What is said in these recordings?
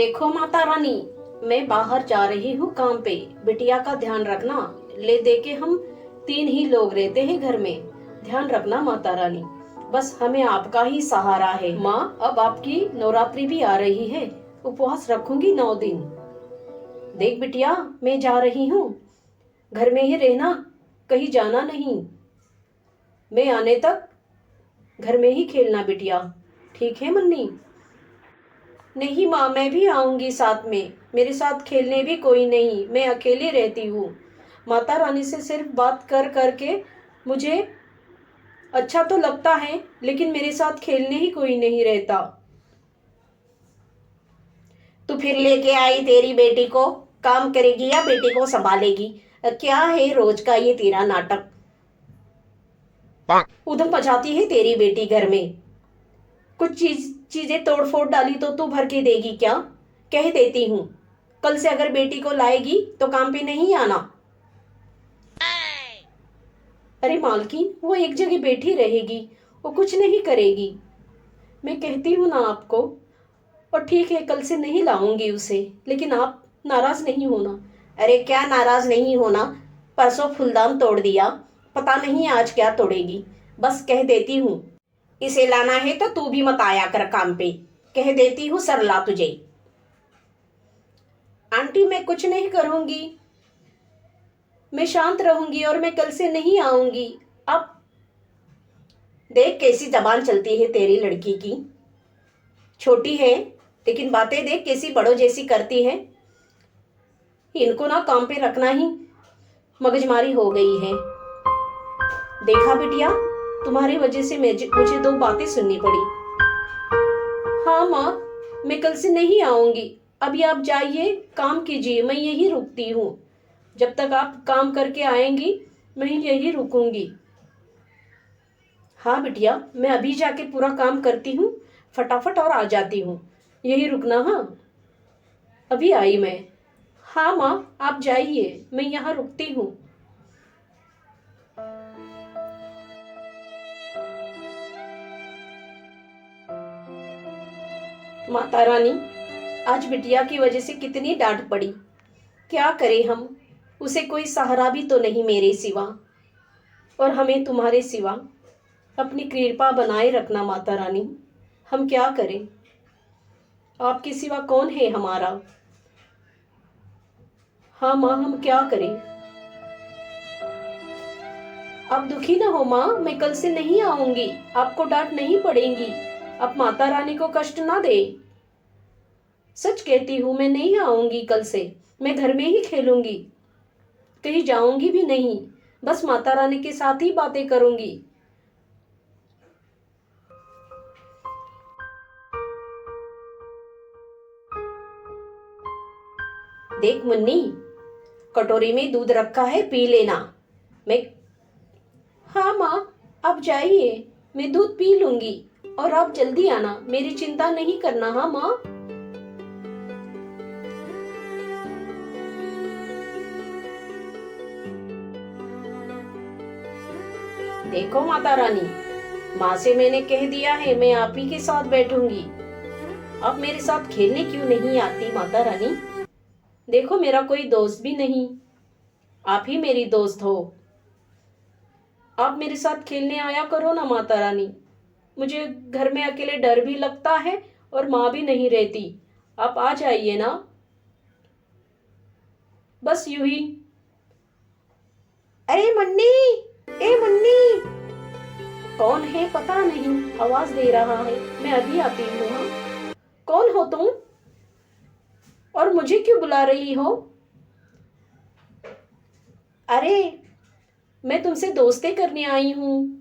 देखो माता रानी, मैं बाहर जा रही हूँ काम पे। बिटिया का ध्यान रखना। ले दे के हम 3 ही लोग रहते हैं घर में। ध्यान रखना माता रानी। बस हमें आपका ही सहारा है। माँ, अब आपकी नवरात्रि भी आ रही है। उपवास रखूंगी 9 दिन। देख बिटिया, मैं जा रही हूँ। घर में ही रहना, कहीं जाना नहीं। मैं आने तक घर में ही खेलना बिटिया। ठीक है मुन्नी? नहीं माँ, मैं भी आऊंगी साथ में। मेरे साथ खेलने भी कोई नहीं, मैं अकेली रहती हूँ। माता रानी से सिर्फ बात कर करके मुझे अच्छा तो लगता है, लेकिन मेरे साथ खेलने ही कोई नहीं रहता। तू फिर लेके आई तेरी बेटी को? काम करेगी या बेटी को संभालेगी? क्या है रोज का ये तेरा नाटक? उधम मचाती है तेरी बेटी घर में। कुछ चीजें तोड़ फोड़ डाली तो तू भर के देगी क्या? कह देती हूँ, कल से अगर बेटी को लाएगी तो काम पे नहीं आना। अरे मालकिन, वो एक जगह बैठी रहेगी, वो कुछ नहीं करेगी। मैं कहती हूँ ना आपको। और ठीक है, कल से नहीं लाऊंगी उसे, लेकिन आप नाराज नहीं होना। अरे क्या नाराज नहीं होना? परसों फूलदान तोड़ दिया, पता नहीं आज क्या तोड़ेगी। बस कह देती हूँ, इसे लाना है तो तू भी मत आया कर काम पे। कह देती हूँ सरला तुझे। आंटी, मैं कुछ नहीं करूंगी। मैं शांत रहूंगी और मैं कल से नहीं आऊंगी। अब देख कैसी जबान चलती है तेरी लड़की की। छोटी है लेकिन बातें देख कैसी बड़ों जैसी करती है। इनको ना काम पे रखना ही मगजमारी हो गई है। देखा बिटिया, तुम्हारी वजह से मुझे 2 बातें सुननी पड़ी। हाँ माँ, मैं कल से नहीं आऊंगी। अभी आप जाइए, काम कीजिए, मैं यही रुकती हूँ। जब तक आप काम करके आएंगी, मैं यही रुकूंगी। हाँ बिटिया, मैं अभी जाके पूरा काम करती हूँ फटाफट और आ जाती हूँ। यही रुकना। हाँ, अभी आई मैं। हाँ माँ, आप जाइए, मैं यहाँ रुकती हूँ। माता रानी, आज बिटिया की वजह से कितनी डांट पड़ी। क्या करें हम? उसे कोई सहारा भी तो नहीं मेरे सिवा, और हमें तुम्हारे सिवा। अपनी कृपा बनाए रखना माता रानी। हम क्या करें? आपके सिवा कौन है हमारा? हाँ माँ, हम क्या करें? आप दुखी ना हो माँ, मैं कल से नहीं आऊंगी। आपको डांट नहीं पड़ेगी। आप माता रानी को कष्ट ना दे। सच कहती हूँ, मैं नहीं आऊंगी कल से। मैं घर में ही खेलूंगी, कहीं जाऊंगी भी नहीं। बस माता रानी के साथ ही बातें करूंगी। देख मुन्नी, कटोरी में दूध रखा है, पी लेना। मैं हाँ माँ, आप जाइए, मैं दूध पी लूंगी। और आप जल्दी आना, मेरी चिंता नहीं करना। हाँ माँ। देखो माता रानी, माँ से मैंने कह दिया है मैं आप ही के साथ बैठूंगी। आप मेरे साथ खेलने क्यों नहीं आती माता रानी? देखो, मेरा कोई दोस्त भी नहीं, आप ही मेरी दोस्त हो। आप मेरे साथ खेलने आया करो ना माता रानी। मुझे घर में अकेले डर भी लगता है और माँ भी नहीं रहती। आप आ जाइए ना, बस यूं ही। अरे मुन्नी, ए मुन्नी। कौन है पता नहीं, आवाज दे रहा है। मैं अभी आती हूँ। हाँ? कौन हो तुम? और मुझे क्यों बुला रही हो? अरे, मैं तुमसे दोस्ती करने आई हूँ।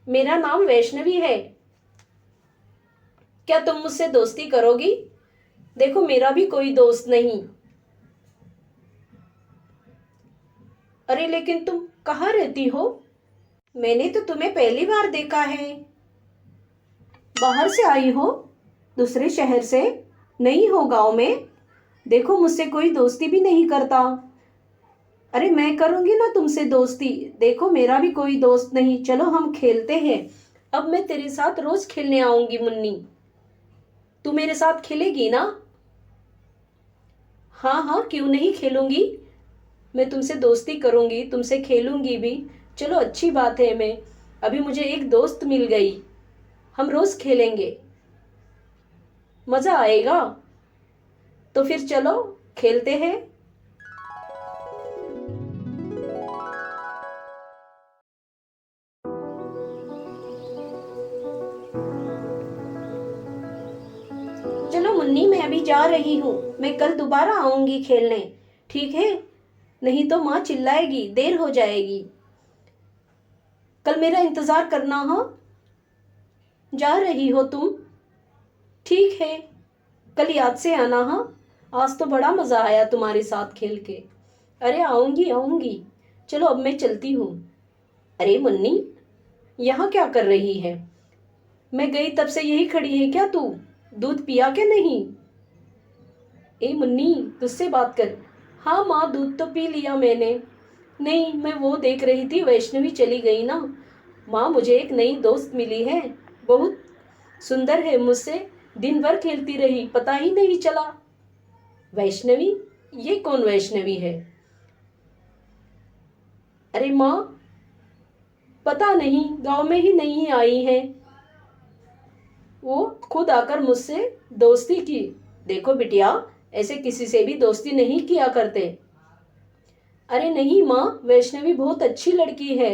मेरा नाम वैष्णवी है। क्या तुम मुझसे दोस्ती करोगी? देखो, मेरा भी कोई दोस्त नहीं। अरे लेकिन तुम कहाँ रहती हो? मैंने तो तुम्हें पहली बार देखा है। बाहर से आई हो? दूसरे शहर से? नहीं हो गांव में? देखो, मुझसे कोई दोस्ती भी नहीं करता। अरे मैं करूंगी ना तुमसे दोस्ती। देखो, मेरा भी कोई दोस्त नहीं। चलो हम खेलते हैं। अब मैं तेरे साथ रोज खेलने आऊंगी मुन्नी। तू मेरे साथ खेलेगी ना? हाँ हाँ, क्यों नहीं खेलूंगी। मैं तुमसे दोस्ती करूंगी, तुमसे खेलूंगी भी। चलो अच्छी बात है। मैं अभी मुझे एक दोस्त मिल गई, हम रोज खेलेंगे, मजा आएगा। तो फिर चलो खेलते हैं। चलो मुन्नी, मैं अभी जा रही हूँ, मैं कल दोबारा आऊंगी खेलने, ठीक है? नहीं तो माँ चिल्लाएगी, देर हो जाएगी। कल मेरा इंतजार करना। हाँ, जा रही हो तुम? ठीक है, कल याद से आना। हाँ, आज तो बड़ा मजा आया तुम्हारे साथ खेल के। अरे आऊंगी आऊंगी। चलो अब मैं चलती हूँ। अरे मुन्नी, यहाँ क्या कर रही है? मैं गई तब से यही खड़ी है क्या तू? दूध पिया क्या नहीं? ए मुन्नी, तुझसे बात कर। हाँ माँ, दूध तो पी लिया मैंने। नहीं, मैं वो देख रही थी, वैष्णवी चली गई ना। माँ, मुझे एक नई दोस्त मिली है, बहुत सुंदर है, मुझसे दिन भर खेलती रही, पता ही नहीं चला। वैष्णवी? ये कौन वैष्णवी है? अरे माँ, पता नहीं, गांव में ही नहीं आई है। वो खुद आकर मुझसे दोस्ती की। देखो बिटिया, ऐसे किसी से भी दोस्ती नहीं किया करते। अरे नहीं माँ, वैष्णवी बहुत अच्छी लड़की है,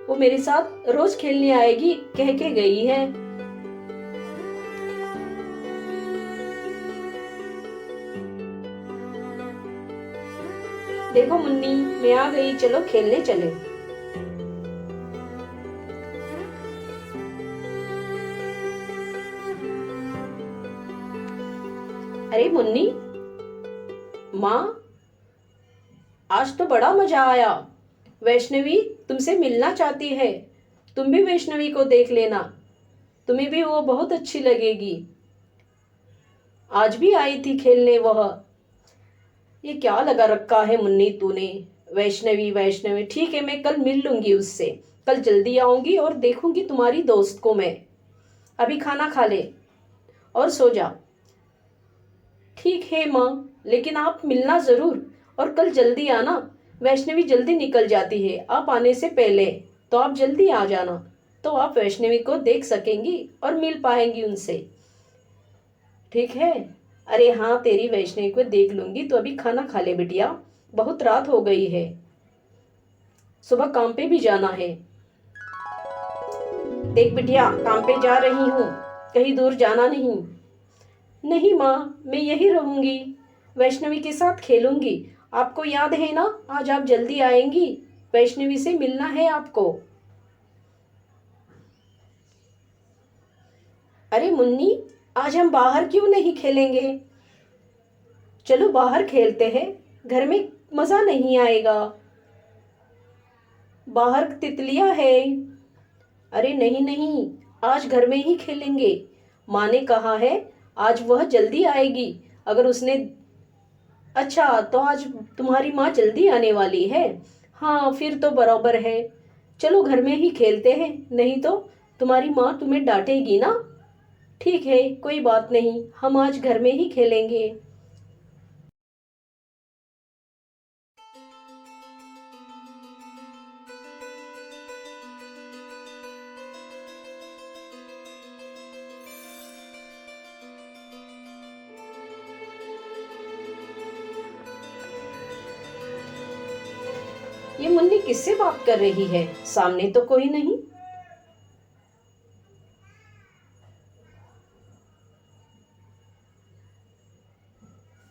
वो मेरे साथ रोज खेलने आएगी कह के गई है। देखो मुन्नी, मैं आ गई, चलो खेलने चले। अरे मुन्नी, माँ, आज तो बड़ा मजा आया। वैष्णवी तुमसे मिलना चाहती है, तुम भी वैष्णवी को देख लेना, तुम्हें भी वो बहुत अच्छी लगेगी। आज भी आई थी खेलने वह। ये क्या लगा रखा है मुन्नी तूने? वैष्णवी वैष्णवी, ठीक है, मैं कल मिल लूंगी उससे। कल जल्दी आऊंगी और देखूंगी तुम्हारी दोस्त को मैं। अभी खाना खा ले और सो जा। ठीक है माँ, लेकिन आप मिलना जरूर, और कल जल्दी आना। वैष्णवी जल्दी निकल जाती है, आप आने से पहले, तो आप जल्दी आ जाना, तो आप वैष्णवी को देख सकेंगी और मिल पाएंगी उनसे, ठीक है? अरे हाँ, तेरी वैष्णवी को देख लूंगी। तो अभी खाना खा ले बिटिया, बहुत रात हो गई है, सुबह काम पे भी जाना है। देख बिटिया, काम पे जा रही हूँ, कहीं दूर जाना नहीं। नहीं माँ, मैं यही रहूंगी, वैष्णवी के साथ खेलूंगी। आपको याद है ना, आज आप जल्दी आएंगी, वैष्णवी से मिलना है आपको। अरे मुन्नी, आज हम बाहर क्यों नहीं खेलेंगे? चलो बाहर खेलते हैं, घर में मजा नहीं आएगा, बाहर तितलियां है। अरे नहीं नहीं, आज घर में ही खेलेंगे। माँ ने कहा है आज वह जल्दी आएगी, अगर उसने। अच्छा, तो आज तुम्हारी माँ जल्दी आने वाली है? हाँ, फिर तो बराबर है। चलो घर में ही खेलते हैं, नहीं तो तुम्हारी माँ तुम्हें डांटेगी ना। ठीक है, कोई बात नहीं, हम आज घर में ही खेलेंगे। ये मुन्नी किससे बात कर रही है? सामने तो कोई नहीं।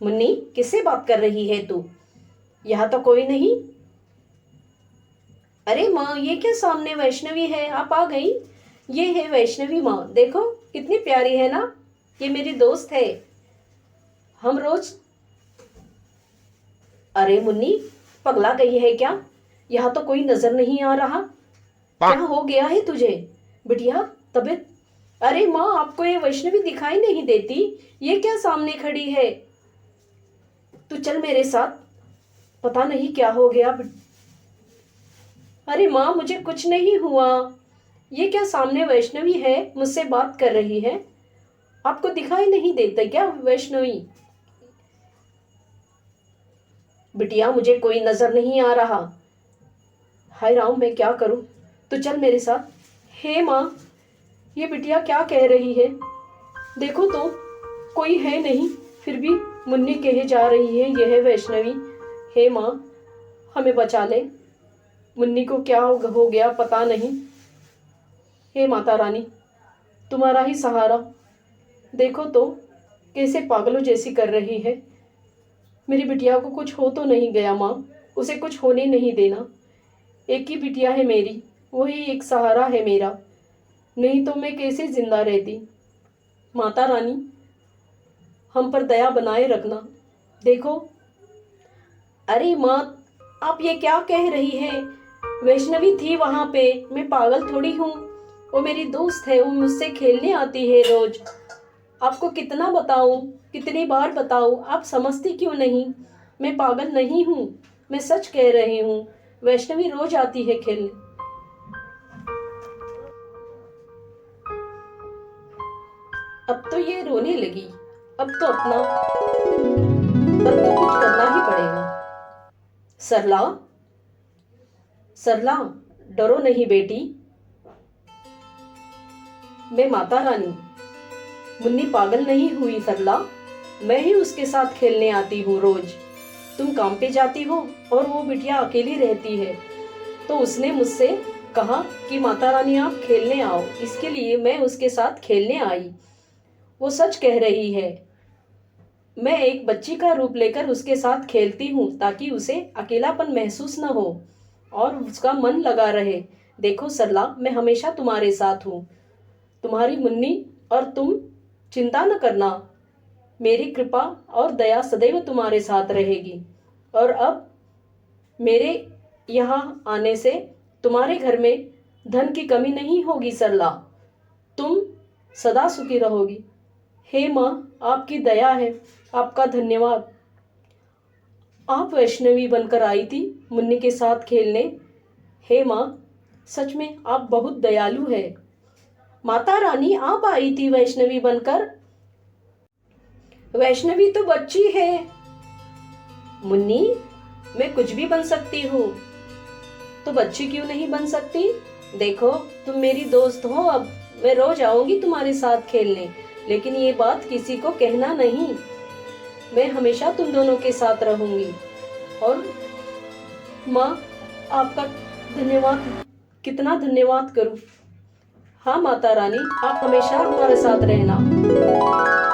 मुन्नी, किससे बात कर रही है तू? यहाँ तो कोई नहीं। अरे माँ, ये क्या सामने वैष्णवी है, आप आ गई? ये है वैष्णवी माँ, देखो कितनी प्यारी है ना, ये मेरी दोस्त है, हम रोज। अरे मुन्नी, पगला गई है क्या? यहाँ तो कोई नजर नहीं आ रहा, क्या हो गया है तुझे बिटिया, तबीयत? अरे माँ, आपको ये वैष्णवी दिखाई नहीं देती? ये क्या सामने खड़ी है? तू चल मेरे साथ, पता नहीं क्या हो गया। अरे माँ, मुझे कुछ नहीं हुआ। ये क्या सामने वैष्णवी है, मुझसे बात कर रही है, आपको दिखाई नहीं देता क्या वैष्णवी? बिटिया मुझे कोई नजर नहीं आ रहा। हाय राम, मैं क्या करूं? तो चल मेरे साथ। हे माँ, ये बिटिया क्या कह रही है? देखो तो कोई है नहीं, फिर भी मुन्नी कहे जा रही है यह है वैष्णवी। हे माँ, हमें बचा ले, मुन्नी को क्या हो गया पता नहीं। हे माता रानी, तुम्हारा ही सहारा। देखो तो कैसे पागलों जैसी कर रही है। मेरी बिटिया को कुछ हो तो नहीं गया माँ, उसे कुछ होने नहीं देना। एक ही बिटिया है मेरी, वही एक सहारा है मेरा, नहीं तो मैं कैसे जिंदा रहती। माता रानी, हम पर दया बनाए रखना। देखो। अरे माँ, आप ये क्या कह रही है? वैष्णवी थी वहां पे, मैं पागल थोड़ी हूँ। वो मेरी दोस्त है, वो मुझसे खेलने आती है रोज। आपको कितना बताऊं, कितनी बार बताऊं, आप समझती क्यों नहीं? मैं पागल नहीं हूँ, मैं सच कह रही हूँ। वैष्णवी रोज आती है खेलने। अब तो ये रोने लगी। अब तो अपना पर तो कुछ करना ही पड़ेगा। सरला, सरला, डरो नहीं बेटी। मैं माता रानी, मुन्नी पागल नहीं हुई सरला। मैं ही उसके साथ खेलने आती हूँ रोज। तुम काम पे जाती हो और वो बिटिया अकेली रहती है, तो उसने मुझसे कहा कि माता रानी आप खेलने आओ, इसके लिए मैं उसके साथ खेलने आई। वो सच कह रही है। मैं एक बच्ची का रूप लेकर उसके साथ खेलती हूँ ताकि उसे अकेलापन महसूस न हो और उसका मन लगा रहे। देखो सरला, मैं हमेशा तुम्हारे साथ हूँ, तुम्हारी मुन्नी, और तुम चिंता न करना। मेरी कृपा और दया सदैव तुम्हारे साथ रहेगी। और अब मेरे यहाँ आने से तुम्हारे घर में धन की कमी नहीं होगी सरला, तुम सदा सुखी रहोगी। हे माँ, आपकी दया है, आपका धन्यवाद। आप वैष्णवी बनकर आई थी मुन्नी के साथ खेलने। हे माँ, सच में आप बहुत दयालु है। माता रानी, आप आई थी वैष्णवी बनकर? वैष्णवी तो बच्ची है। मुन्नी, मैं कुछ भी बन सकती हूँ, तो बच्ची क्यों नहीं बन सकती? देखो, तुम मेरी दोस्त हो, अब मैं रोज आऊंगी तुम्हारे साथ खेलने, लेकिन ये बात किसी को कहना नहीं। मैं हमेशा तुम दोनों के साथ रहूंगी। और माँ, आपका धन्यवाद, कितना धन्यवाद करूं। हाँ माता रानी, आप हमेशा हमारे साथ रहना।